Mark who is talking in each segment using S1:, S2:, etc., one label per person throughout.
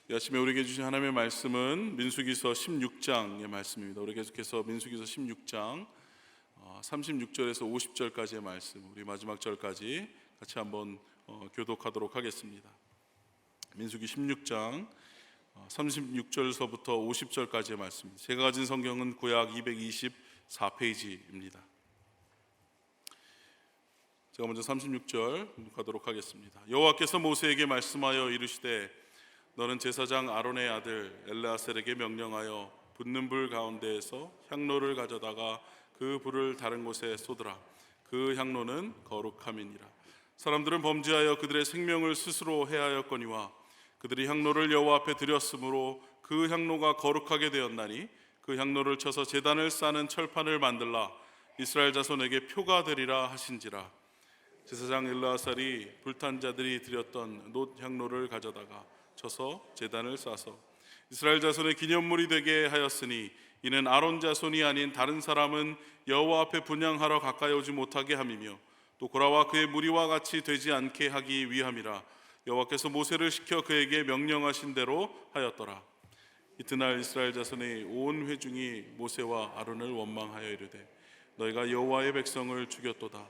S1: 이 아침에 우리에게 주신 하나님의 말씀은 민수기서 16장의 말씀입니다. 우리 계속해서 민수기서 16장 36절에서 50절까지의 말씀, 우리 마지막 절까지 같이 한번 교독하도록 하겠습니다. 민수기 16장 36절서부터 50절까지의 말씀입니다. 제가 가진 성경은 구약 224페이지입니다. 제가 먼저 36절 가도록 하겠습니다. 여호와께서 모세에게 말씀하여 이르시되 너는 제사장 아론의 아들 엘르아셀에게 명령하여 붙는 불 가운데에서 향로를 가져다가 그 불을 다른 곳에 쏟으라. 그 향로는 거룩함이니라. 사람들은 범죄하여 그들의 생명을 스스로 해하였거니와 그들이 향로를 여호와 앞에 드렸으므로 그 향로가 거룩하게 되었나니 그 향로를 쳐서 제단을 싸는 철판을 만들라. 이스라엘 자손에게 표가 되리라 하신지라. 제사장 엘르아살이 불탄 자들이 드렸던 놋 향로를 가져다가 쳐서 제단을 싸서 이스라엘 자손의 기념물이 되게 하였으니 이는 아론 자손이 아닌 다른 사람은 여호와 앞에 분향하러 가까이 오지 못하게 함이며 또 고라와 그의 무리와 같이 되지 않게 하기 위함이라. 여호와께서 모세를 시켜 그에게 명령하신 대로 하였더라. 이튿날 이스라엘 자손의 온 회중이 모세와 아론을 원망하여 이르되 너희가 여호와의 백성을 죽였도다.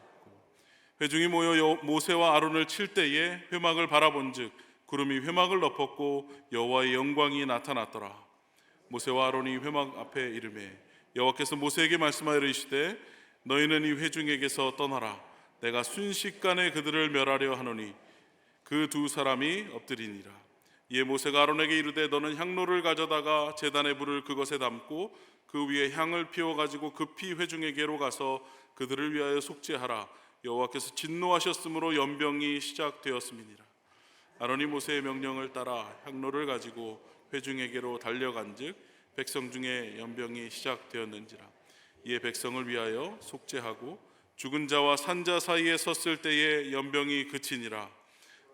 S1: 회중이 모여 모세와 아론을 칠 때에 회막을 바라본즉 구름이 회막을 덮었고 여호와의 영광이 나타났더라. 모세와 아론이 회막 앞에 이르매 여호와께서 모세에게 말씀하여 이르시되 너희는 이 회중에게서 떠나라. 내가 순식간에 그들을 멸하려 하노니 그 두 사람이 엎드리니라. 이에 모세가 아론에게 이르되 너는 향로를 가져다가 제단의 불을 그것에 담고 그 위에 향을 피워 가지고 급히 회중에게로 가서 그들을 위하여 속죄하라. 여호와께서 진노하셨으므로 연병이 시작되었음이니라. 아론이 모세의 명령을 따라 향로를 가지고 회중에게로 달려간즉 백성 중에 연병이 시작되었는지라. 이에 백성을 위하여 속죄하고 죽은 자와 산 자 사이에 섰을 때에 연병이 그치니라.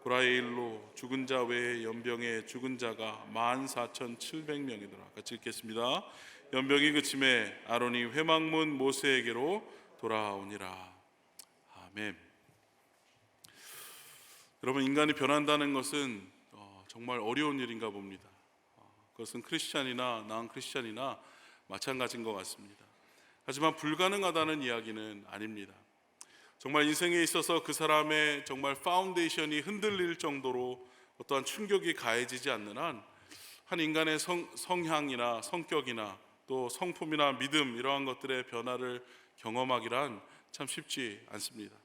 S1: 고라의 일로 죽은 자 외에 연병에 죽은 자가 14,700명이더라. 같이 읽겠습니다. 연병이 그침에 아론이 회막문 모세에게로 돌아오니라. 아멘. 여러분, 인간이 변한다는 것은 정말 어려운 일인가 봅니다. 그것은 크리스찬이나 나은 크리스찬이나 마찬가지인 것 같습니다. 하지만 불가능하다는 이야기는 아닙니다. 정말 인생에 있어서 그 사람의 정말 파운데이션이 흔들릴 정도로 어떠한 충격이 가해지지 않는 한 인간의 성향이나 성격이나 또 성품이나 믿음 이러한 것들의 변화를 경험하기란 참 쉽지 않습니다.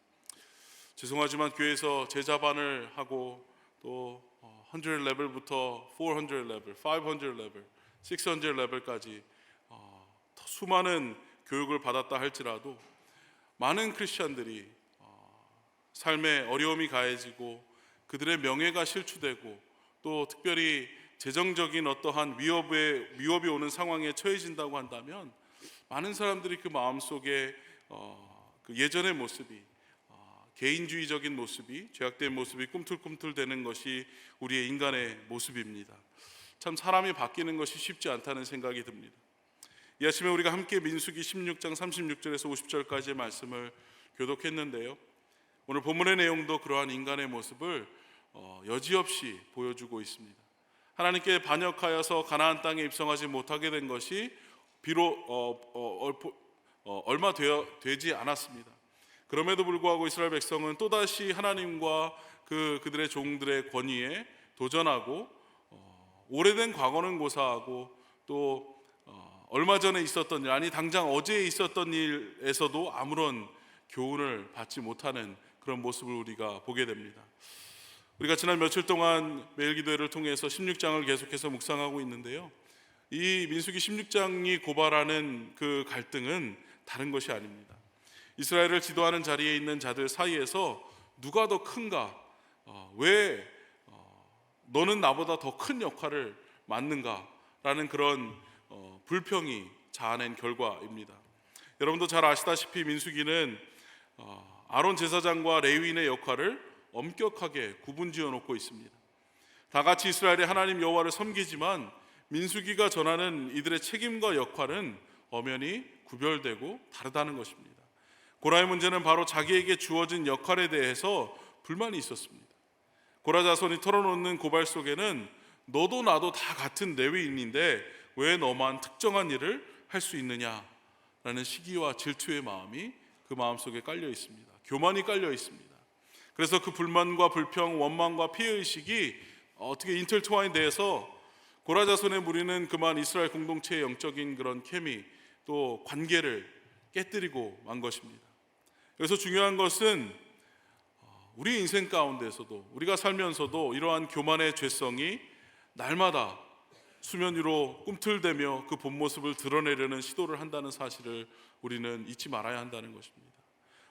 S1: 죄송하지만 교회에서 제자반을 하고 또 100 레벨부터 400 레벨, 500 레벨, 600 레벨까지 수많은 교육을 받았다 할지라도 많은 크리스천들이 삶에 어려움이 가해지고 그들의 명예가 실추되고 또 특별히 재정적인 어떠한 위협이 오는 상황에 처해진다고 한다면 많은 사람들이 그 마음속에 그 예전의 모습이 개인주의적인 모습이, 죄악된 모습이 꿈틀꿈틀대는 것이 우리의 인간의 모습입니다. 참 사람이 바뀌는 것이 쉽지 않다는 생각이 듭니다. 이 아침에 우리가 함께 민수기 16장 36절에서 50절까지의 말씀을 교독했는데요, 오늘 본문의 내용도 그러한 인간의 모습을 여지없이 보여주고 있습니다. 하나님께 반역하여서 가나안 땅에 입성하지 못하게 된 것이 비록 얼마 되지 않았습니다. 그럼에도 불구하고 이스라엘 백성은 또다시 하나님과 그들의 종들의 권위에 도전하고 오래된 과거는 고사하고 또 얼마 전에 있었던 일, 아니 당장 어제 있었던 일에서도 아무런 교훈을 받지 못하는 그런 모습을 우리가 보게 됩니다. 우리가 지난 며칠 동안 매일 기도회를 통해서 16장을 계속해서 묵상하고 있는데요, 이 민수기 16장이 고발하는 그 갈등은 다른 것이 아닙니다. 이스라엘을 지도하는 자리에 있는 자들 사이에서 누가 더 큰가? 왜 너는 나보다 더 큰 역할을 맡는가? 라는 그런 불평이 자아낸 결과입니다. 여러분도 잘 아시다시피 민수기는 아론 제사장과 레위인의 역할을 엄격하게 구분지어 놓고 있습니다. 다 같이 이스라엘의 하나님 여호와를 섬기지만 민수기가 전하는 이들의 책임과 역할은 엄연히 구별되고 다르다는 것입니다. 고라의 문제는 바로 자기에게 주어진 역할에 대해서 불만이 있었습니다. 고라 자손이 털어놓는 고발 속에는 너도 나도 다 같은 레위인인데 왜 너만 특정한 일을 할 수 있느냐라는 시기와 질투의 마음이 그 마음속에 깔려 있습니다. 교만이 깔려 있습니다. 그래서 그 불만과 불평, 원망과 피해의식이 어떻게 인터트와인 돼서 고라 자손의 무리는 그만 이스라엘 공동체의 영적인 그런 케미 또 관계를 깨뜨리고 만 것입니다. 그래서 중요한 것은 우리 인생 가운데서도 우리가 살면서도 이러한 교만의 죄성이 날마다 수면 위로 꿈틀대며 그 본 모습을 드러내려는 시도를 한다는 사실을 우리는 잊지 말아야 한다는 것입니다.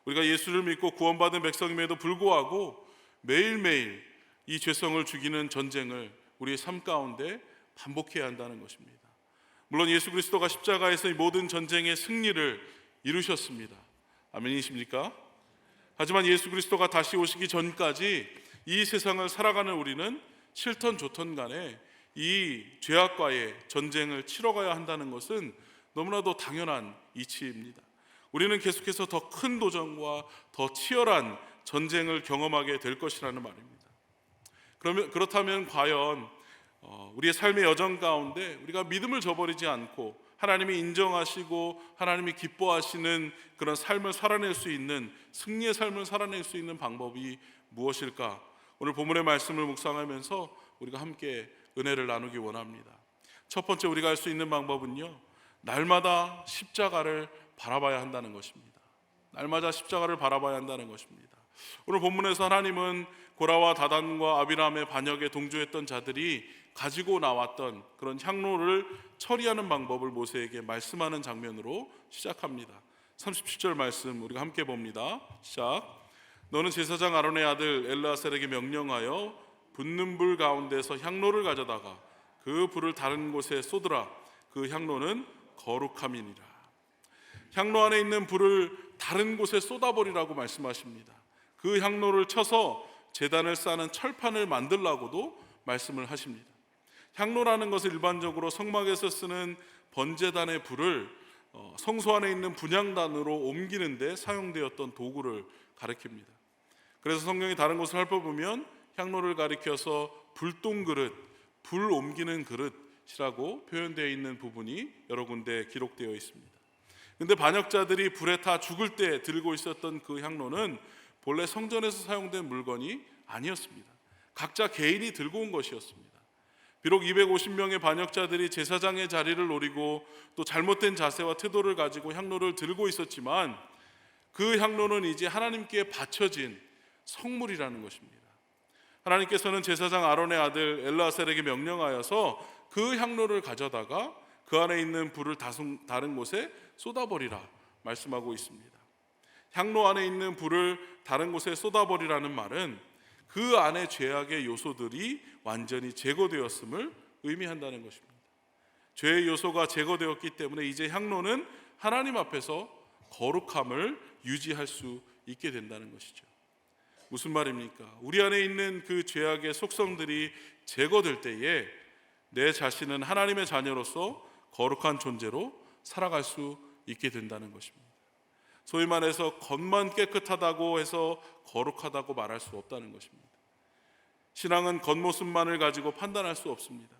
S1: 우리가 예수를 믿고 구원받은 백성임에도 불구하고 매일매일 이 죄성을 죽이는 전쟁을 우리의 삶 가운데 반복해야 한다는 것입니다. 물론 예수 그리스도가 십자가에서 이 모든 전쟁의 승리를 이루셨습니다. 아멘이십니까? 하지만 예수 그리스도가 다시 오시기 전까지 이 세상을 살아가는 우리는 싫던 좋던 간에 이 죄악과의 전쟁을 치러가야 한다는 것은 너무나도 당연한 이치입니다. 우리는 계속해서 더 큰 도전과 더 치열한 전쟁을 경험하게 될 것이라는 말입니다. 그렇다면 과연 우리의 삶의 여정 가운데 우리가 믿음을 저버리지 않고 하나님이 인정하시고 하나님이 기뻐하시는 그런 삶을 살아낼 수 있는 승리의 삶을 살아낼 수 있는 방법이 무엇일까? 오늘 본문의 말씀을 묵상하면서 우리가 함께 은혜를 나누기 원합니다. 첫 번째 우리가 할 수 있는 방법은요, 날마다 십자가를 바라봐야 한다는 것입니다. 날마다 십자가를 바라봐야 한다는 것입니다. 오늘 본문에서 하나님은 고라와 다단과 아비람의 반역에 동조했던 자들이 가지고 나왔던 그런 향로를 처리하는 방법을 모세에게 말씀하는 장면으로 시작합니다. 37절 말씀 우리가 함께 봅니다. 시작. 너는 제사장 아론의 아들 엘르아셀에게 명령하여 붙는 불 가운데서 향로를 가져다가 그 불을 다른 곳에 쏟으라. 그 향로는 거룩함이니라. 향로 안에 있는 불을 다른 곳에 쏟아버리라고 말씀하십니다. 그 향로를 쳐서 제단을 쌓는 철판을 만들라고도 말씀을 하십니다. 향로라는 것을 일반적으로 성막에서 쓰는 번제단의 불을 성소 안에 있는 분향단으로 옮기는 데 사용되었던 도구를 가리킵니다. 그래서 성경이 다른 곳을 살펴보면 향로를 가리켜서 불똥그릇, 불 옮기는 그릇이라고 표현되어 있는 부분이 여러 군데 기록되어 있습니다. 그런데 반역자들이 불에 타 죽을 때 들고 있었던 그 향로는 본래 성전에서 사용된 물건이 아니었습니다. 각자 개인이 들고 온 것이었습니다. 비록 250명의 반역자들이 제사장의 자리를 노리고 또 잘못된 자세와 태도를 가지고 향로를 들고 있었지만 그 향로는 이제 하나님께 바쳐진 성물이라는 것입니다. 하나님께서는 제사장 아론의 아들 엘르아셀에게 명령하여서 그 향로를 가져다가 그 안에 있는 불을 다른 곳에 쏟아버리라 말씀하고 있습니다. 향로 안에 있는 불을 다른 곳에 쏟아버리라는 말은 그 안에 죄악의 요소들이 완전히 제거되었음을 의미한다는 것입니다. 죄의 요소가 제거되었기 때문에 이제 향로는 하나님 앞에서 거룩함을 유지할 수 있게 된다는 것이죠. 무슨 말입니까? 우리 안에 있는 그 죄악의 속성들이 제거될 때에 내 자신은 하나님의 자녀로서 거룩한 존재로 살아갈 수 있게 된다는 것입니다. 소위 말해서 겉만 깨끗하다고 해서 거룩하다고 말할 수 없다는 것입니다. 신앙은 겉모습만을 가지고 판단할 수 없습니다.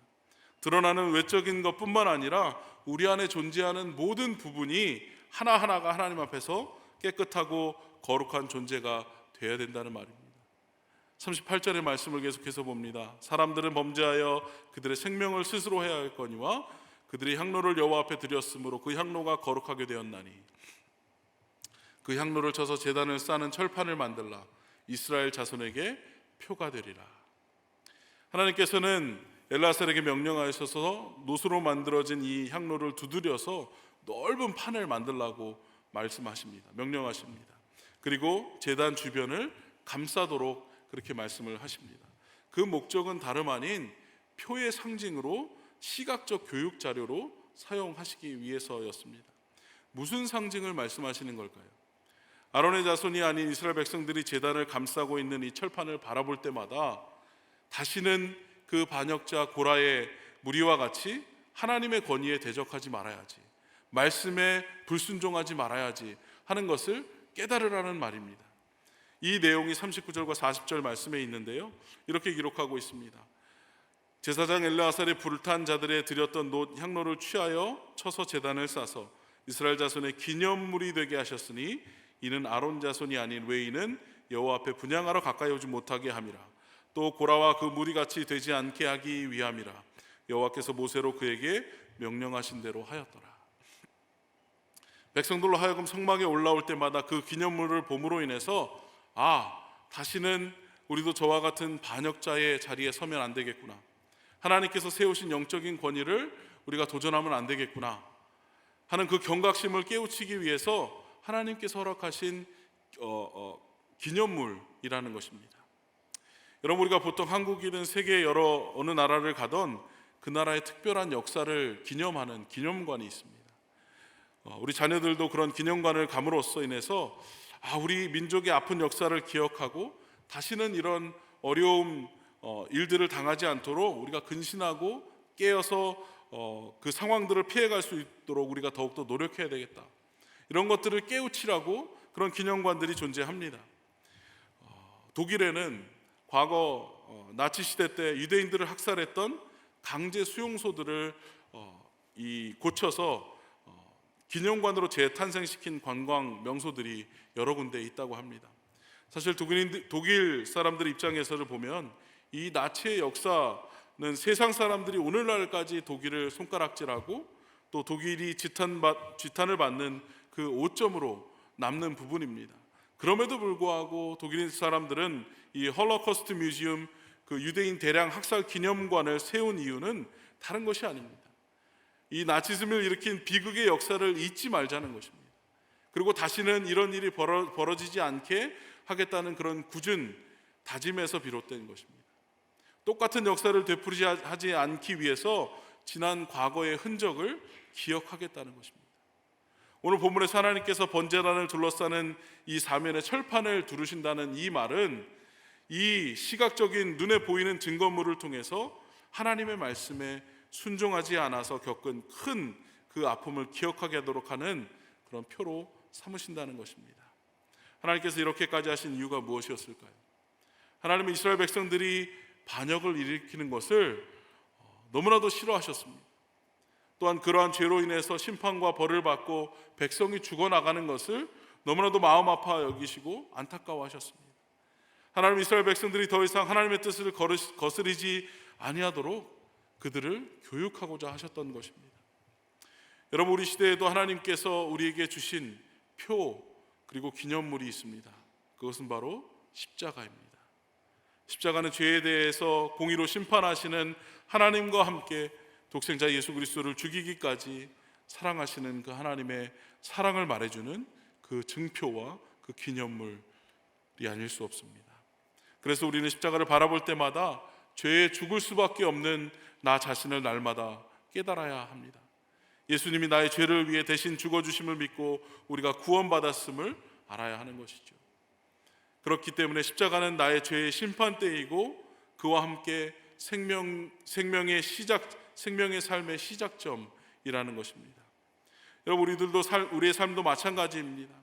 S1: 드러나는 외적인 것뿐만 아니라 우리 안에 존재하는 모든 부분이 하나하나가 하나님 앞에서 깨끗하고 거룩한 존재가 되어야 된다는 말입니다. 38절의 말씀을 계속해서 봅니다. 사람들은 범죄하여 그들의 생명을 스스로 해야 할 거니와 그들이 향로를 여호와 앞에 드렸으므로 그 향로가 거룩하게 되었나니 그 향로를 쳐서 제단을 쌓는 철판을 만들라. 이스라엘 자손에게 표가 되리라. 하나님께서는 엘르아셀에게 명령하셔서 노수로 만들어진 이 향로를 두드려서 넓은 판을 만들라고 말씀하십니다. 명령하십니다. 그리고 제단 주변을 감싸도록 그렇게 말씀을 하십니다. 그 목적은 다름 아닌 표의 상징으로 시각적 교육 자료로 사용하시기 위해서였습니다. 무슨 상징을 말씀하시는 걸까요? 아론의 자손이 아닌 이스라엘 백성들이 제단을 감싸고 있는 이 철판을 바라볼 때마다 다시는 그 반역자 고라의 무리와 같이 하나님의 권위에 대적하지 말아야지, 말씀에 불순종하지 말아야지 하는 것을 깨달으라는 말입니다. 이 내용이 39절과 40절 말씀에 있는데요, 이렇게 기록하고 있습니다. 제사장 엘르아살이 불탄 자들에 드렸던 향로를 취하여 쳐서 제단을 싸서 이스라엘 자손의 기념물이 되게 하셨으니 이는 아론 자손이 아닌 외인은 여호와 앞에 분향하러 가까이 오지 못하게 함이라. 또 고라와 그 무리 같이 되지 않게 하기 위함이라. 여호와께서 모세로 그에게 명령하신 대로 하였더라. 백성들로 하여금 성막에 올라올 때마다 그 기념물을 봄으로 인해서 다시는 우리도 저와 같은 반역자의 자리에 서면 안 되겠구나, 하나님께서 세우신 영적인 권위를 우리가 도전하면 안 되겠구나 하는 그 경각심을 깨우치기 위해서 하나님께서 허락하신 기념물이라는 것입니다. 여러분, 우리가 보통 한국이든 세계 어느 나라를 가던 그 나라의 특별한 역사를 기념하는 기념관이 있습니다. 우리 자녀들도 그런 기념관을 감으로써 인해서 우리 민족의 아픈 역사를 기억하고 다시는 이런 어려움 일들을 당하지 않도록 우리가 근신하고 깨어서 그 상황들을 피해갈 수 있도록 우리가 더욱더 노력해야 되겠다, 이런 것들을 깨우치라고 그런 기념관들이 존재합니다. 독일에는 과거 나치 시대 때 유대인들을 학살했던 강제 수용소들을 고쳐서 기념관으로 재탄생시킨 관광 명소들이 여러 군데 있다고 합니다. 사실 독일 사람들 입장에서를 보면 이 나치의 역사는 세상 사람들이 오늘날까지 독일을 손가락질하고 또 독일이 지탄을 받는 그 오점으로 남는 부분입니다. 그럼에도 불구하고 독일 사람들은 이 홀로코스트 뮤지엄, 그 유대인 대량 학살 기념관을 세운 이유는 다른 것이 아닙니다. 이 나치즘을 일으킨 비극의 역사를 잊지 말자는 것입니다. 그리고 다시는 이런 일이 벌어지지 않게 하겠다는 그런 굳은 다짐에서 비롯된 것입니다. 똑같은 역사를 되풀이하지 않기 위해서 지난 과거의 흔적을 기억하겠다는 것입니다. 오늘 본문에서 하나님께서 번제단을 둘러싸는 이 사면의 철판을 두르신다는 이 말은 이 시각적인 눈에 보이는 증거물을 통해서 하나님의 말씀에 순종하지 않아서 겪은 큰 그 아픔을 기억하게 하도록 하는 그런 표로 삼으신다는 것입니다. 하나님께서 이렇게까지 하신 이유가 무엇이었을까요? 하나님은 이스라엘 백성들이 반역을 일으키는 것을 너무나도 싫어하셨습니다. 또한 그러한 죄로 인해서 심판과 벌을 받고 백성이 죽어나가는 것을 너무나도 마음 아파 여기시고 안타까워하셨습니다. 하나님, 이스라엘 백성들이 더 이상 하나님의 뜻을 거스르지 아니하도록 그들을 교육하고자 하셨던 것입니다. 여러분, 우리 시대에도 하나님께서 우리에게 주신 표 그리고 기념물이 있습니다. 그것은 바로 십자가입니다. 십자가는 죄에 대해서 공의로 심판하시는 하나님과 함께 독생자 예수 그리스도를 죽이기까지 사랑하시는 그 하나님의 사랑을 말해주는 그 증표와 그 기념물이 아닐 수 없습니다. 그래서 우리는 십자가를 바라볼 때마다 죄에 죽을 수밖에 없는 나 자신을 날마다 깨달아야 합니다. 예수님이 나의 죄를 위해 대신 죽어주심을 믿고 우리가 구원받았음을 알아야 하는 것이죠. 그렇기 때문에 십자가는 나의 죄의 심판대이고 그와 함께 생명의 삶의 시작점이라는 것입니다. 여러분, 우리의 삶도 마찬가지입니다.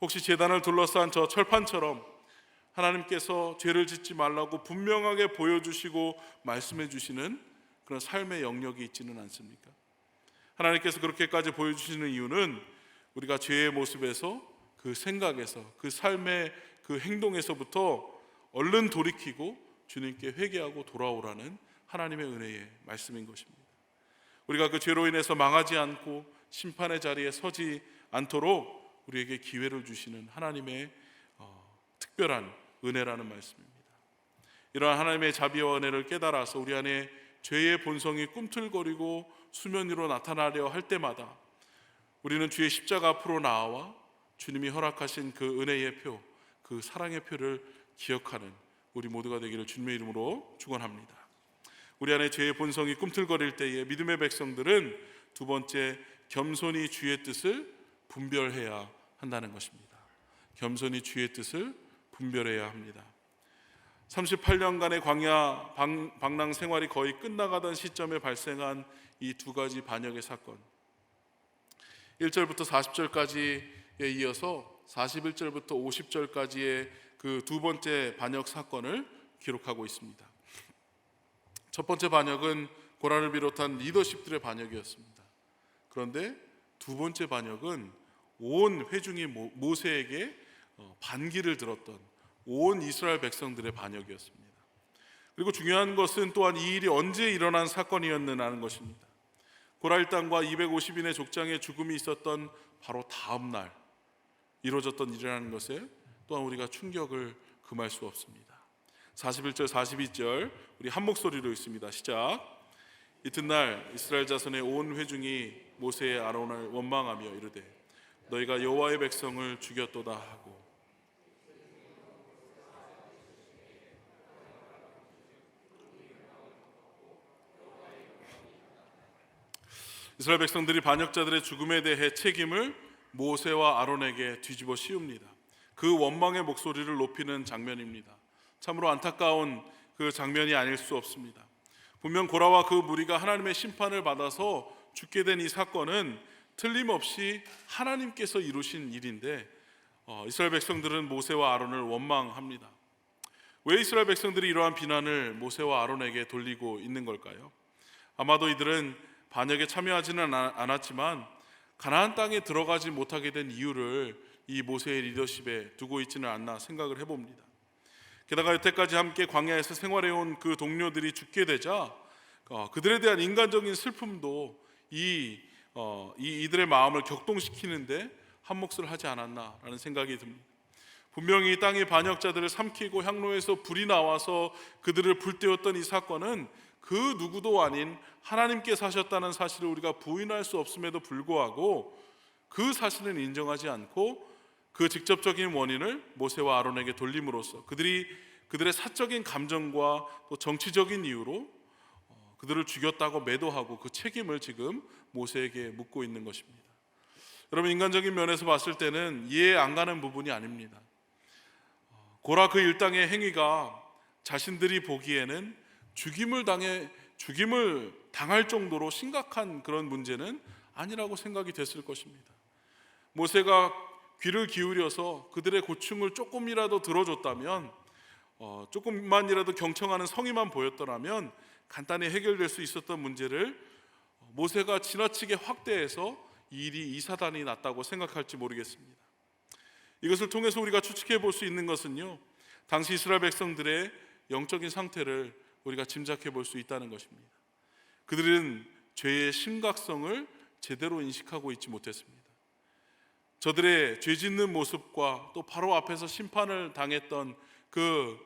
S1: 혹시 제단을 둘러싼 저 철판처럼 하나님께서 죄를 짓지 말라고 분명하게 보여주시고 말씀해 주시는 그런 삶의 영역이 있지는 않습니까? 하나님께서 그렇게까지 보여주시는 이유는 우리가 죄의 모습에서, 그 생각에서, 그 삶의 그 행동에서부터 얼른 돌이키고 주님께 회개하고 돌아오라는 하나님의 은혜의 말씀인 것입니다. 우리가 그 죄로 인해서 망하지 않고 심판의 자리에 서지 않도록 우리에게 기회를 주시는 하나님의 특별한 은혜라는 말씀입니다. 이러한 하나님의 자비와 은혜를 깨달아서 우리 안에 죄의 본성이 꿈틀거리고 수면 위로 나타나려 할 때마다 우리는 주의 십자가 앞으로 나와 주님이 허락하신 그 은혜의 표, 그 사랑의 표를 기억하는 우리 모두가 되기를 주님의 이름으로 축원합니다. 우리 안에 죄의 본성이 꿈틀거릴 때에 믿음의 백성들은 두 번째, 겸손히 주의 뜻을 분별해야 한다는 것입니다. 겸손히 주의 뜻을 분별해야 합니다. 38년간의 광야 방랑 생활이 거의 끝나가던 시점에 발생한 이 두 가지 반역의 사건, 1절부터 40절까지에 이어서 41절부터 50절까지의 그 두 번째 반역 사건을 기록하고 있습니다. 첫 번째 반역은 고라를 비롯한 리더십들의 반역이었습니다. 그런데 두 번째 반역은 온 회중이 모세에게 반기를 들었던 온 이스라엘 백성들의 반역이었습니다. 그리고 중요한 것은 또한 이 일이 언제 일어난 사건이었느냐는 것입니다. 고라 일당과 250인의 족장의 죽음이 있었던 바로 다음 날 이루어졌던 일이라는 것에 또한 우리가 충격을 금할 수 없습니다. 41절 42절 우리 한 목소리로 읽습니다. 시작. 이튿날 이스라엘 자손의 온 회중이 모세의 아론을 원망하며 이르되 너희가 여호와의 백성을 죽였도다 하고 이스라엘 백성들이 반역자들의 죽음에 대해 책임을 모세와 아론에게 뒤집어 씌웁니다. 그 원망의 목소리를 높이는 장면입니다. 참으로 안타까운 그 장면이 아닐 수 없습니다. 분명 고라와 그 무리가 하나님의 심판을 받아서 죽게 된 이 사건은 틀림없이 하나님께서 이루신 일인데 이스라엘 백성들은 모세와 아론을 원망합니다. 왜 이스라엘 백성들이 이러한 비난을 모세와 아론에게 돌리고 있는 걸까요? 아마도 이들은 반역에 참여하지는 않았지만 가나안 땅에 들어가지 못하게 된 이유를 이 모세의 리더십에 두고 있지는 않나 생각을 해봅니다. 게다가 여태까지 함께 광야에서 생활해온 그 동료들이 죽게 되자 그들에 대한 인간적인 슬픔도 이들의 마음을 격동시키는데 한 몫을 하지 않았나라는 생각이 듭니다. 분명히 땅의 반역자들을 삼키고 향로에서 불이 나와서 그들을 불태웠던 이 사건은 그 누구도 아닌 하나님께서 하셨다는 사실을 우리가 부인할 수 없음에도 불구하고 그 사실은 인정하지 않고 그 직접적인 원인을 모세와 아론에게 돌림으로써 그들의 사적인 감정과 또 정치적인 이유로 그들을 죽였다고 매도하고 그 책임을 지금 모세에게 묻고 있는 것입니다. 여러분, 인간적인 면에서 봤을 때는 이해 안 가는 부분이 아닙니다. 고라 그 일당의 행위가 자신들이 보기에는 죽임을 당할 정도로 심각한 그런 문제는 아니라고 생각이 됐을 것입니다. 모세가 귀를 기울여서 그들의 고충을 조금이라도 들어줬다면, 조금만이라도 경청하는 성의만 보였더라면 간단히 해결될 수 있었던 문제를 모세가 지나치게 확대해서 이 일이 이 사단이 났다고 생각할지 모르겠습니다. 이것을 통해서 우리가 추측해 볼 수 있는 것은요, 당시 이스라엘 백성들의 영적인 상태를 우리가 짐작해 볼 수 있다는 것입니다. 그들은 죄의 심각성을 제대로 인식하고 있지 못했습니다. 저들의 죄 짓는 모습과 또 바로 앞에서 심판을 당했던 그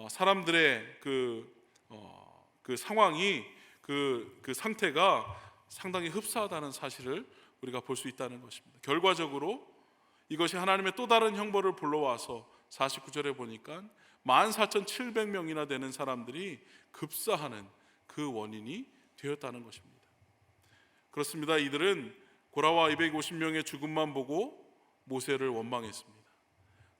S1: 사람들의 그 상황이 그 상태가 상당히 흡사하다는 사실을 우리가 볼 수 있다는 것입니다. 결과적으로 이것이 하나님의 또 다른 형벌을 불러와서 49절에 보니까 14,700명이나 되는 사람들이 급사하는 그 원인이 되었다는 것입니다. 그렇습니다. 이들은 고라와 250명의 죽음만 보고 모세를 원망했습니다.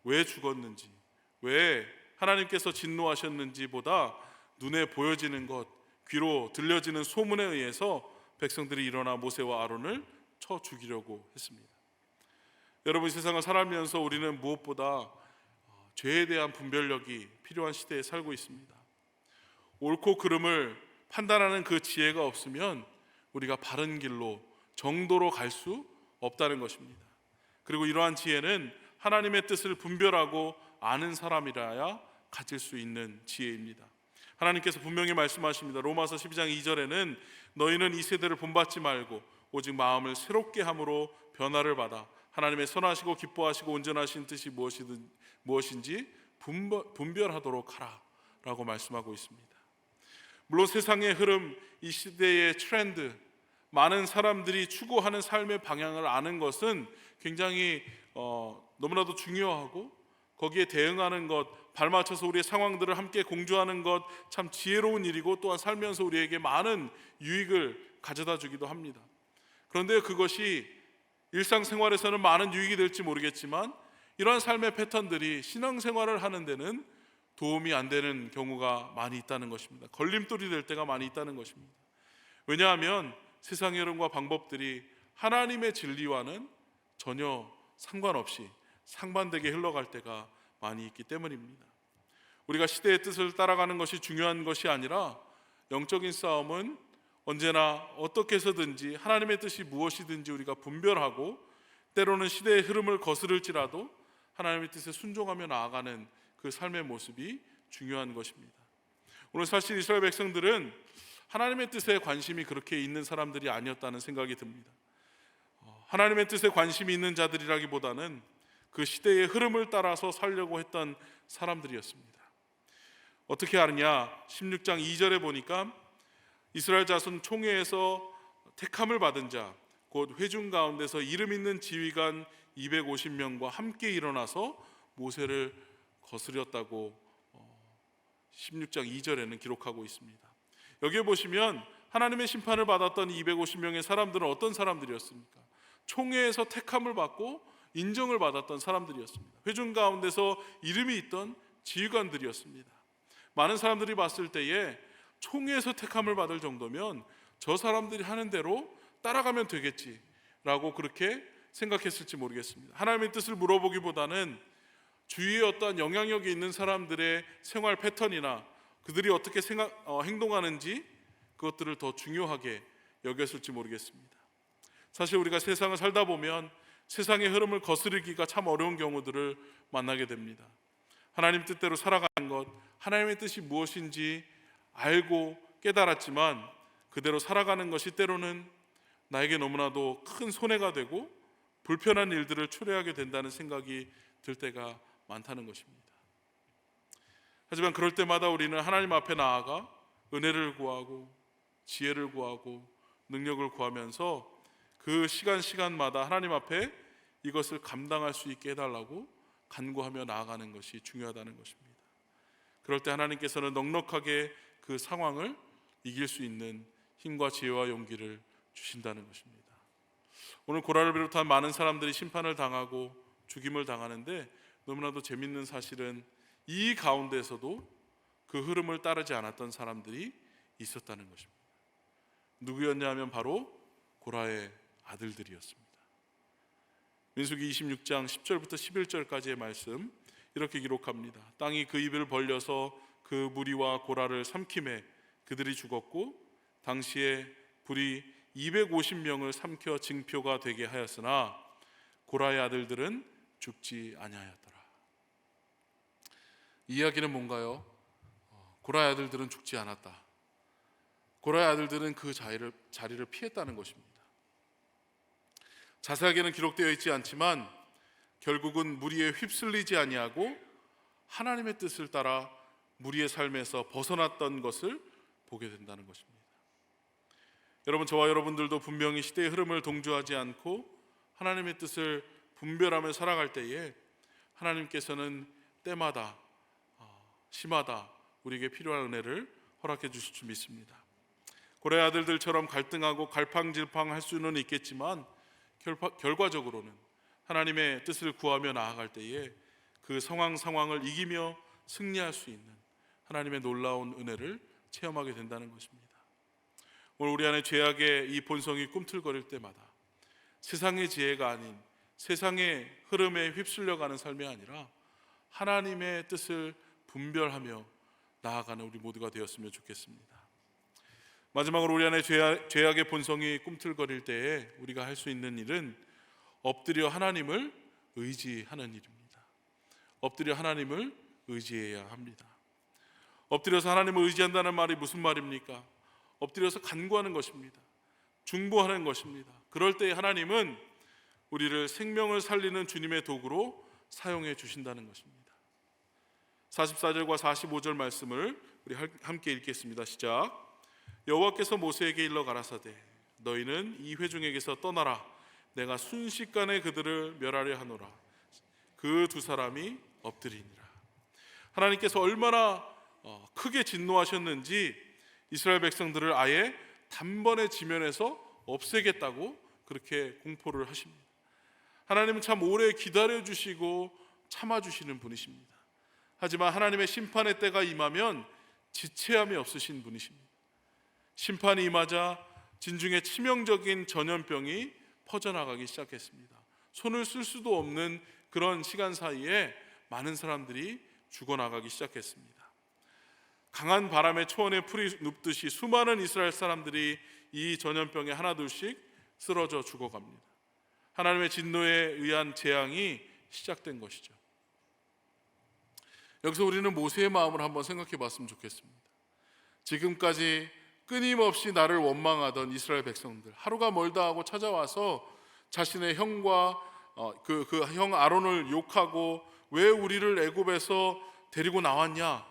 S1: 왜 죽었는지, 왜 하나님께서 진노하셨는지 보다 눈에 보여지는 것, 귀로 들려지는 소문에 의해서 백성들이 일어나 모세와 아론을 쳐 죽이려고 했습니다. 여러분, 이 세상을 살아가면서 우리는 무엇보다 죄에 대한 분별력이 필요한 시대에 살고 있습니다. 옳고 그름을 판단하는 그 지혜가 없으면 우리가 바른 길로 정도로 갈 수 없다는 것입니다. 그리고 이러한 지혜는 하나님의 뜻을 분별하고 아는 사람이라야 가질 수 있는 지혜입니다. 하나님께서 분명히 말씀하십니다. 로마서 12장 2절에는 너희는 이 세대를 본받지 말고 오직 마음을 새롭게 함으로 변화를 받아 하나님의 선하시고 기뻐하시고 온전하신 뜻이 무엇인지 분별하도록 하라 라고 말씀하고 있습니다. 물론 세상의 흐름, 이 시대의 트렌드, 많은 사람들이 추구하는 삶의 방향을 아는 것은 굉장히 너무나도 중요하고 거기에 대응하는 것, 발맞춰서 우리의 상황들을 함께 공조하는 것 참 지혜로운 일이고 또한 살면서 우리에게 많은 유익을 가져다 주기도 합니다. 그런데 그것이 일상생활에서는 많은 유익이 될지 모르겠지만 이러한 삶의 패턴들이 신앙생활을 하는 데는 도움이 안 되는 경우가 많이 있다는 것입니다. 걸림돌이 될 때가 많이 있다는 것입니다. 왜냐하면 세상의 흐름과 방법들이 하나님의 진리와는 전혀 상관없이 상반되게 흘러갈 때가 많이 있기 때문입니다. 우리가 시대의 뜻을 따라가는 것이 중요한 것이 아니라 영적인 싸움은 언제나 어떻게 해서든지 하나님의 뜻이 무엇이든지 우리가 분별하고 때로는 시대의 흐름을 거스를지라도 하나님의 뜻에 순종하며 나아가는 그 삶의 모습이 중요한 것입니다. 오늘 사실 이스라엘 백성들은 하나님의 뜻에 관심이 그렇게 있는 사람들이 아니었다는 생각이 듭니다. 하나님의 뜻에 관심이 있는 자들이라기보다는 그 시대의 흐름을 따라서 살려고 했던 사람들이었습니다. 어떻게 아느냐? 16장 2절에 보니까 이스라엘 자손 총회에서 택함을 받은 자, 곧 회중 가운데서 이름 있는 지휘관 250명과 함께 일어나서 모세를 거스렸다고 16장 2절에는 기록하고 있습니다. 여기에 보시면 하나님의 심판을 받았던 250명의 사람들은 어떤 사람들이었습니까? 총회에서 택함을 받고 인정을 받았던 사람들이었습니다. 회중 가운데서 이름이 있던 지휘관들이었습니다. 많은 사람들이 봤을 때에 총회에서 택함을 받을 정도면 저 사람들이 하는 대로 따라가면 되겠지라고 그렇게 생각했을지 모르겠습니다. 하나님의 뜻을 물어보기보다는 주위에 어떠한 영향력이 있는 사람들의 생활 패턴이나 그들이 어떻게 행동하는지 그것들을 더 중요하게 여겼을지 모르겠습니다. 사실 우리가 세상을 살다 보면 세상의 흐름을 거스르기가 참 어려운 경우들을 만나게 됩니다. 하나님 뜻대로 살아가는 것, 하나님의 뜻이 무엇인지 알고 깨달았지만 그대로 살아가는 것이 때로는 나에게 너무나도 큰 손해가 되고 불편한 일들을 초래하게 된다는 생각이 들 때가 많다는 것입니다. 하지만 그럴 때마다 우리는 하나님 앞에 나아가 은혜를 구하고 지혜를 구하고 능력을 구하면서 그 시간마다 하나님 앞에 이것을 감당할 수 있게 해달라고 간구하며 나아가는 것이 중요하다는 것입니다. 그럴 때 하나님께서는 넉넉하게 그 상황을 이길 수 있는 힘과 지혜와 용기를 주신다는 것입니다. 오늘 고라를 비롯한 많은 사람들이 심판을 당하고 죽임을 당하는데 너무나도 재밌는 사실은 이 가운데서도 그 흐름을 따르지 않았던 사람들이 있었다는 것입니다. 누구였냐 하면 바로 고라의 아들들이었습니다. 민수기 26장 10절부터 11절까지의 말씀 이렇게 기록합니다. 땅이 그 입을 벌려서 그 무리와 고라를 삼킴에 그들이 죽었고 당시에 불이 250명을 삼켜 징표가 되게 하였으나 고라의 아들들은 죽지 아니하였더라. 이 이야기는 뭔가요? 고라의 아들들은 죽지 않았다. 고라의 아들들은 그 자리를 피했다는 것입니다. 자세하게는 기록되어 있지 않지만 결국은 무리에 휩쓸리지 아니하고 하나님의 뜻을 따라 무리의 삶에서 벗어났던 것을 보게 된다는 것입니다. 여러분, 저와 여러분들도 분명히 시대의 흐름을 동조하지 않고 하나님의 뜻을 분별하며 살아갈 때에 하나님께서는 때마다 시마다 우리에게 필요한 은혜를 허락해 주실 줄 믿습니다. 고라의 아들들처럼 갈등하고 갈팡질팡할 수는 있겠지만 결과적으로는 하나님의 뜻을 구하며 나아갈 때에 그 상황을 이기며 승리할 수 있는 하나님의 놀라운 은혜를 체험하게 된다는 것입니다. 오늘 우리 안에 죄악의 이 본성이 꿈틀거릴 때마다 세상의 지혜가 아닌 세상의 흐름에 휩쓸려가는 삶이 아니라 하나님의 뜻을 분별하며 나아가는 우리 모두가 되었으면 좋겠습니다. 마지막으로 우리 안에 죄악의 본성이 꿈틀거릴 때에 우리가 할 수 있는 일은 엎드려 하나님을 의지하는 일입니다. 엎드려 하나님을 의지해야 합니다. 엎드려서 하나님을 의지한다는 말이 무슨 말입니까? 엎드려서 간구하는 것입니다. 중보하는 것입니다. 그럴 때 하나님은 우리를 생명을 살리는 주님의 도구로 사용해 주신다는 것입니다. 44절과 45절 말씀을 우리 함께 읽겠습니다. 시작. 여호와께서 모세에게 일러 가라사대 너희는 이 회중에게서 떠나라. 내가 순식간에 그들을 멸하려 하노라. 그 두 사람이 엎드리니라. 하나님께서 얼마나 크게 진노하셨는지 이스라엘 백성들을 아예 단번에 지면에서 없애겠다고 그렇게 공포를 하십니다. 하나님은 참 오래 기다려주시고 참아주시는 분이십니다. 하지만 하나님의 심판의 때가 임하면 지체함이 없으신 분이십니다. 심판이 임하자 진중에 치명적인 전염병이 퍼져나가기 시작했습니다. 손을 쓸 수도 없는 그런 시간 사이에 많은 사람들이 죽어나가기 시작했습니다. 강한 바람에 초원에 풀이 눕듯이 수많은 이스라엘 사람들이 이 전염병에 하나둘씩 쓰러져 죽어갑니다. 하나님의 진노에 의한 재앙이 시작된 것이죠. 여기서 우리는 모세의 마음을 한번 생각해 봤으면 좋겠습니다. 지금까지 끊임없이 나를 원망하던 이스라엘 백성들, 하루가 멀다 하고 찾아와서 자신의 형과 그 형 아론을 욕하고 왜 우리를 애굽에서 데리고 나왔냐,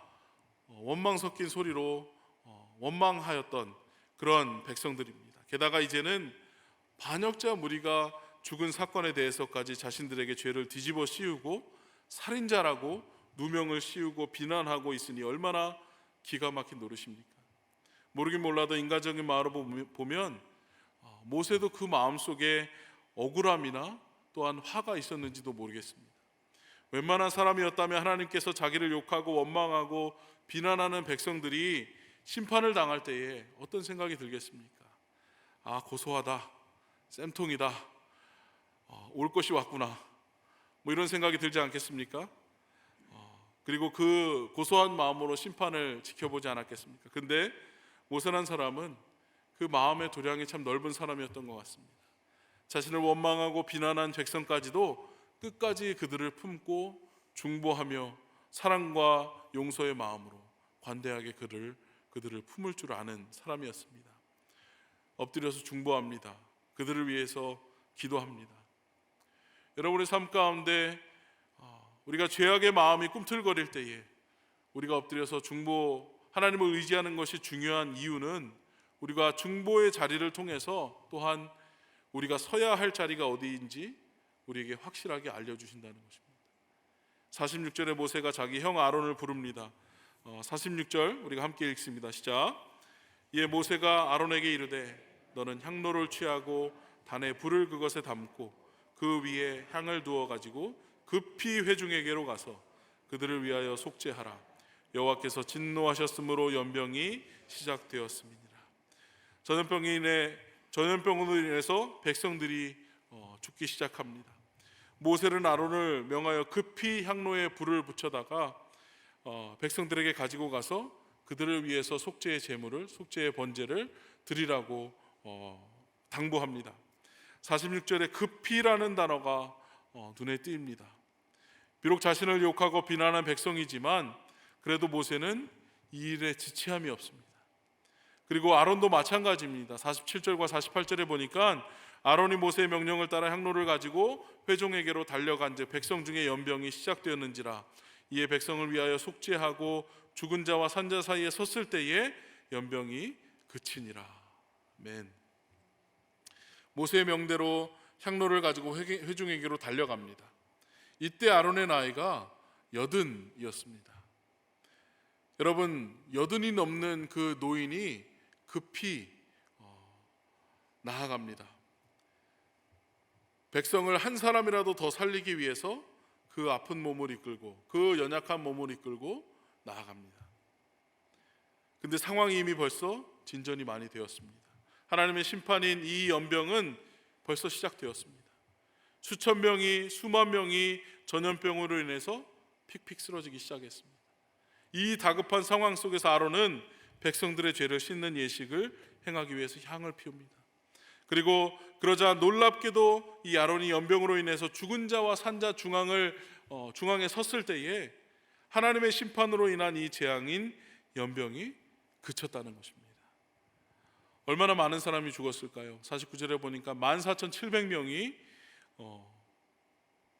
S1: 원망 섞인 소리로 원망하였던 그런 백성들입니다. 게다가 이제는 반역자 무리가 죽은 사건에 대해서까지 자신들에게 죄를 뒤집어 씌우고 살인자라고 누명을 씌우고 비난하고 있으니 얼마나 기가 막힌 노릇입니까? 모르긴 몰라도 인간적인 마음으로 보면 모세도 그 마음속에 억울함이나 또한 화가 있었는지도 모르겠습니다. 웬만한 사람이었다면 하나님께서 자기를 욕하고 원망하고 비난하는 백성들이 심판을 당할 때에 어떤 생각이 들겠습니까? 아, 고소하다, 쌤통이다, 올 것이 왔구나, 뭐 이런 생각이 들지 않겠습니까? 그리고 그 고소한 마음으로 심판을 지켜보지 않았겠습니까? 근데 모세라는 사람은 그 마음의 도량이 참 넓은 사람이었던 것 같습니다. 자신을 원망하고 비난한 백성까지도 끝까지 그들을 품고 중보하며 사랑과 용서의 마음으로 관대하게 그들을 품을 줄 아는 사람이었습니다. 엎드려서 중보합니다. 그들을 위해서 기도합니다. 여러분의 삶 가운데 우리가 죄악의 마음이 꿈틀거릴 때에 우리가 엎드려서 하나님을 의지하는 것이 중요한 이유는 우리가 중보의 자리를 통해서 또한 우리가 서야 할 자리가 어디인지 우리에게 확실하게 알려주신다는 것입니다. 46절에 모세가 자기 형 아론을 부릅니다. 46절 우리가 함께 읽습니다. 시작. 이에 모세가 아론에게 이르되 너는 향로를 취하고 단에 불을 그것에 담고 그 위에 향을 두어 가지고 급히 회중에게로 가서 그들을 위하여 속죄하라. 여호와께서 진노하셨으므로 연병이 시작되었습니다. 전염병으로 인해서 백성들이 죽기 시작합니다. 모세는 아론을 명하여 급히 향로에 불을 붙여다가 백성들에게 가지고 가서 그들을 위해서 속죄의 제물을, 속죄의 번제를 드리라고 당부합니다. 46절에 급히라는 단어가 눈에 띕니다. 비록 자신을 욕하고 비난한 백성이지만 그래도 모세는 이 일에 지체함이 없습니다. 그리고 아론도 마찬가지입니다. 47절과 48절에 보니까 아론이 모세의 명령을 따라 향로를 가지고 회중에게로 달려간즉 백성 중에 연병이 시작되었는지라. 이에 백성을 위하여 속죄하고 죽은 자와 산 자 사이에 섰을 때에 연병이 그치니라. 아멘. 모세의 명대로 향로를 가지고 회중에게로 달려갑니다. 이때 아론의 나이가 80이었습니다. 여러분, 80이 넘는 그 노인이 급히 나아갑니다. 백성을 한 사람이라도 더 살리기 위해서 그 아픈 몸을 이끌고 그 연약한 몸을 이끌고 나아갑니다. 근데 상황이 이미 벌써 진전이 많이 되었습니다. 하나님의 심판인 이 연병은 벌써 시작되었습니다. 수천 명이, 수만 명이 전염병으로 인해서 픽픽 쓰러지기 시작했습니다. 이 다급한 상황 속에서 아론은 백성들의 죄를 씻는 예식을 행하기 위해서 향을 피웁니다. 그리고 그러자 놀랍게도 이 아론이 연병으로 인해서 죽은 자와 산 자 중앙에 섰을 때에 하나님의 심판으로 인한 이 재앙인 연병이 그쳤다는 것입니다. 얼마나 많은 사람이 죽었을까요? 49절에 보니까 14,700명이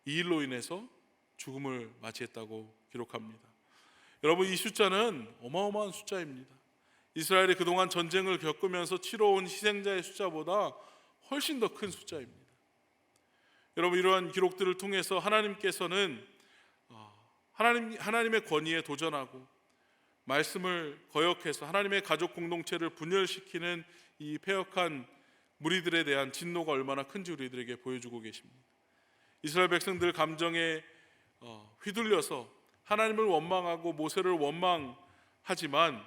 S1: 이 일로 인해서 죽음을 맞이했다고 기록합니다. 여러분, 이 숫자는 어마어마한 숫자입니다. 이스라엘이 그동안 전쟁을 겪으면서 치러온 희생자의 숫자보다 훨씬 더 큰 숫자입니다. 여러분, 이러한 기록들을 통해서 하나님께서는 하나님의 권위에 도전하고 말씀을 거역해서 하나님의 가족 공동체를 분열시키는 이 패역한 무리들에 대한 진노가 얼마나 큰지 우리들에게 보여주고 계십니다. 이스라엘 백성들 감정에 휘둘려서 하나님을 원망하고 모세를 원망하지만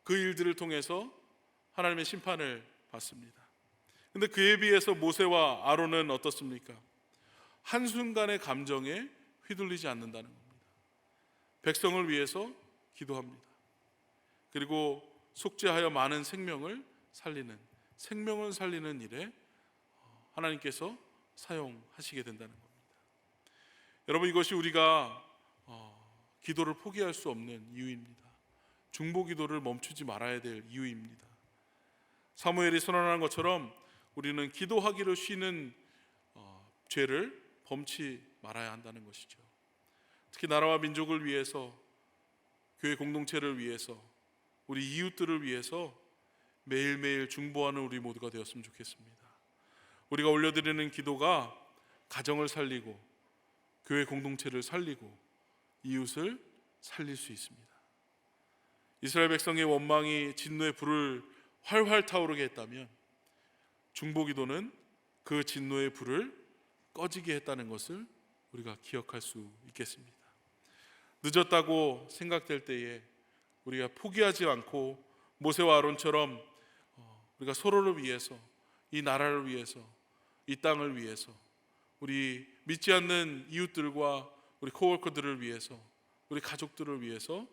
S1: 그 일들을 통해서 하나님의 심판을 받습니다. 그런데 그에 비해서 모세와 아론은 어떻습니까? 한순간의 감정에 휘둘리지 않는다는 겁니다. 백성을 위해서 기도합니다. 그리고 속죄하여 많은 생명을 살리는 일에 하나님께서 사용하시게 된다는 겁니다. 여러분, 이것이 우리가 기도를 포기할 수 없는 이유입니다. 중보 기도를 멈추지 말아야 될 이유입니다. 사무엘이 선언한 것처럼 우리는 기도하기를 쉬는 죄를 범치 말아야 한다는 것이죠. 특히 나라와 민족을 위해서, 교회 공동체를 위해서, 우리 이웃들을 위해서 매일매일 중보하는 우리 모두가 되었으면 좋겠습니다. 우리가 올려드리는 기도가 가정을 살리고 교회 공동체를 살리고 이웃을 살릴 수 있습니다. 이스라엘 백성의 원망이 진노의 불을 활활 타오르게 했다면 중보 기도는 그 진노의 불을 꺼지게 했다는 것을 우리가 기억할 수 있겠습니다. 늦었다고 생각될 때에 우리가 포기하지 않고 모세와 아론처럼 우리가 서로를 위해서, 이 나라를 위해서, 이 땅을 위해서, 우리 믿지 않는 이웃들과 우리 코워커들을 위해서, 우리 가족들을 위해서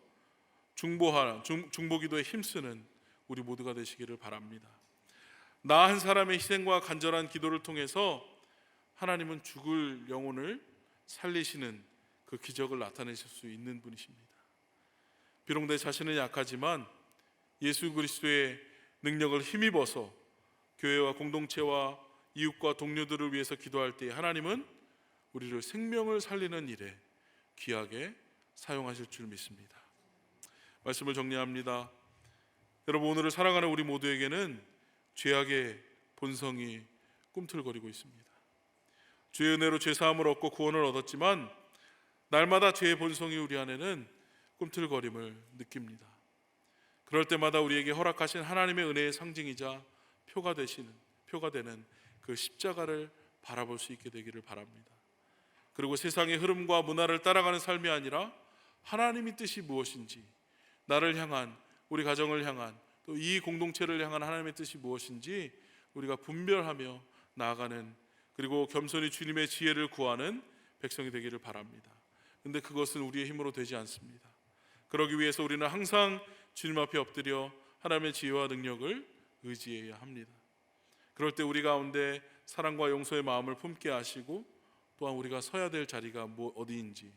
S1: 중보기도에 힘쓰는 우리 모두가 되시기를 바랍니다. 나 한 사람의 희생과 간절한 기도를 통해서 하나님은 죽을 영혼을 살리시는 그 기적을 나타내실 수 있는 분이십니다. 비록 내 자신은 약하지만 예수 그리스도의 능력을 힘입어서 교회와 공동체와 이웃과 동료들을 위해서 기도할 때 하나님은 우리를 생명을 살리는 일에 귀하게 사용하실 줄 믿습니다. 말씀을 정리합니다. 여러분, 오늘을 살아가는 우리 모두에게는 죄악의 본성이 꿈틀거리고 있습니다. 주의 은혜로 죄사함을 얻고 구원을 얻었지만 날마다 죄의 본성이 우리 안에는 꿈틀거림을 느낍니다. 그럴 때마다 우리에게 허락하신 하나님의 은혜의 상징이자 표가 되는 그 십자가를 바라볼 수 있게 되기를 바랍니다. 그리고 세상의 흐름과 문화를 따라가는 삶이 아니라 하나님의 뜻이 무엇인지, 나를 향한, 우리 가정을 향한, 또 이 공동체를 향한 하나님의 뜻이 무엇인지 우리가 분별하며 나아가는, 그리고 겸손히 주님의 지혜를 구하는 백성이 되기를 바랍니다. 근데 그것은 우리의 힘으로 되지 않습니다. 그러기 위해서 우리는 항상 주님 앞에 엎드려 하나님의 지혜와 능력을 의지해야 합니다. 그럴 때 우리 가운데 사랑과 용서의 마음을 품게 하시고 또한 우리가 서야 될 자리가 어디인지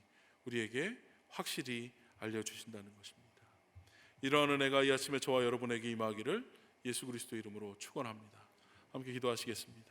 S1: 우리에게 확실히 알려주신다는 것입니다. 이러한 은혜가 이 아침에 저와 여러분에게 임하기를 예수 그리스도 이름으로 축원합니다. 함께 기도하시겠습니다.